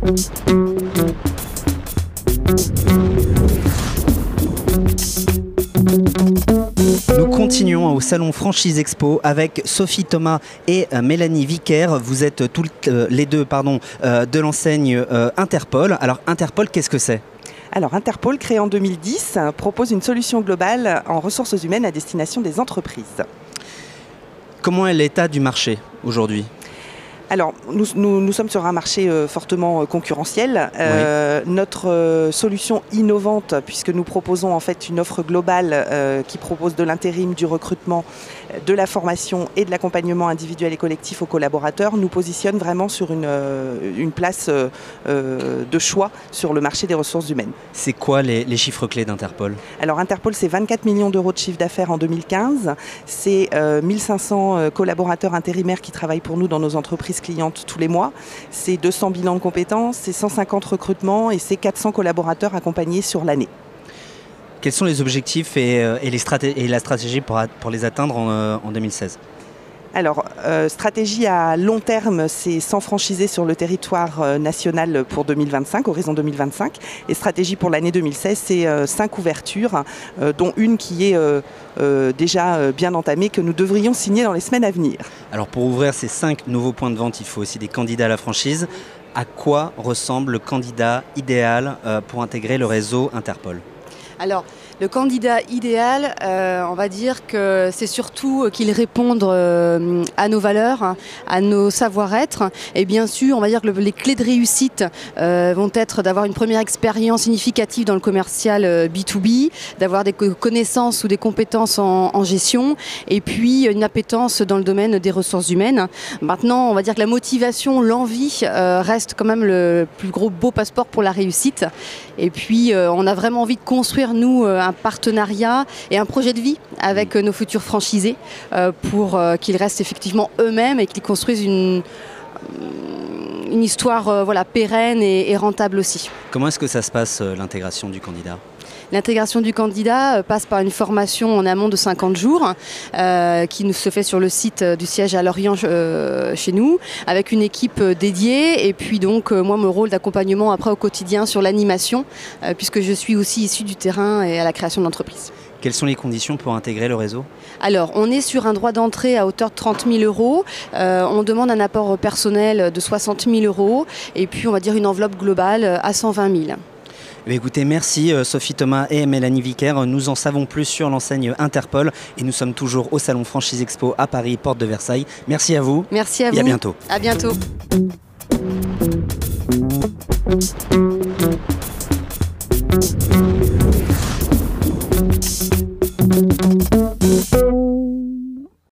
Nous continuons au Salon Franchise Expo avec Sophie Thomas et Mélanie Vicaire. Vous êtes toutes les deux de l'enseigne Interpol. Alors Interpol, qu'est-ce que c'est ? Alors Interpol, créé en 2010, propose une solution globale en ressources humaines à destination des entreprises. Comment est l'état du marché aujourd'hui ? Alors, nous sommes sur un marché fortement concurrentiel. Oui. Notre solution innovante, puisque nous proposons en fait une offre globale qui propose de l'intérim, du recrutement, de la formation et de l'accompagnement individuel et collectif aux collaborateurs, nous positionne vraiment sur une place de choix sur le marché des ressources humaines. C'est quoi les chiffres clés d'Interpol ? Alors Interpol, c'est 24 millions d'euros de chiffre d'affaires en 2015. C'est 1500 collaborateurs intérimaires qui travaillent pour nous dans nos entreprises clientes tous les mois. C'est 200 bilans de compétences, c'est 150 recrutements et c'est 400 collaborateurs accompagnés sur l'année. Quels sont les objectifs et la stratégie pour les atteindre en 2016 ? Alors, stratégie à long terme, c'est 100 franchisés sur le territoire national pour 2025, horizon 2025. Et stratégie pour l'année 2016, c'est 5 ouvertures, dont une qui est déjà bien entamée, que nous devrions signer dans les semaines à venir. Alors pour ouvrir ces 5 nouveaux points de vente, il faut aussi des candidats à la franchise. À quoi ressemble le candidat idéal pour intégrer le réseau Interpol ? Alors, le candidat idéal, on va dire que c'est surtout qu'il réponde à nos valeurs, à nos savoir-être. Et bien sûr, on va dire que les clés de réussite vont être d'avoir une première expérience significative dans le commercial B2B, d'avoir des connaissances ou des compétences en gestion, et puis une appétence dans le domaine des ressources humaines. Maintenant, on va dire que la motivation, l'envie reste quand même le plus gros beau passeport pour la réussite. Et puis, on a vraiment envie de construire, nous, un partenariat et un projet de vie avec nos futurs franchisés pour qu'ils restent effectivement eux-mêmes et qu'ils construisent une histoire pérenne et rentable aussi. Comment est-ce que ça se passe, l'intégration du candidat ? L'intégration du candidat passe par une formation en amont de 50 jours qui se fait sur le site du siège à Lorient chez nous, avec une équipe dédiée et puis donc moi mon rôle d'accompagnement après au quotidien sur l'animation puisque je suis aussi issue du terrain et à la création de l'entreprise. Quelles sont les conditions pour intégrer le réseau ? Alors, on est sur un droit d'entrée à hauteur de 30 000 euros. On demande un apport personnel de 60 000 euros et puis on va dire une enveloppe globale à 120 000. Écoutez, merci Sophie Thomas et Mélanie Vicaire. Nous en savons plus sur l'enseigne Interpol et nous sommes toujours au Salon Franchise Expo à Paris, porte de Versailles. Merci à vous. Merci à vous. Et à bientôt. À bientôt.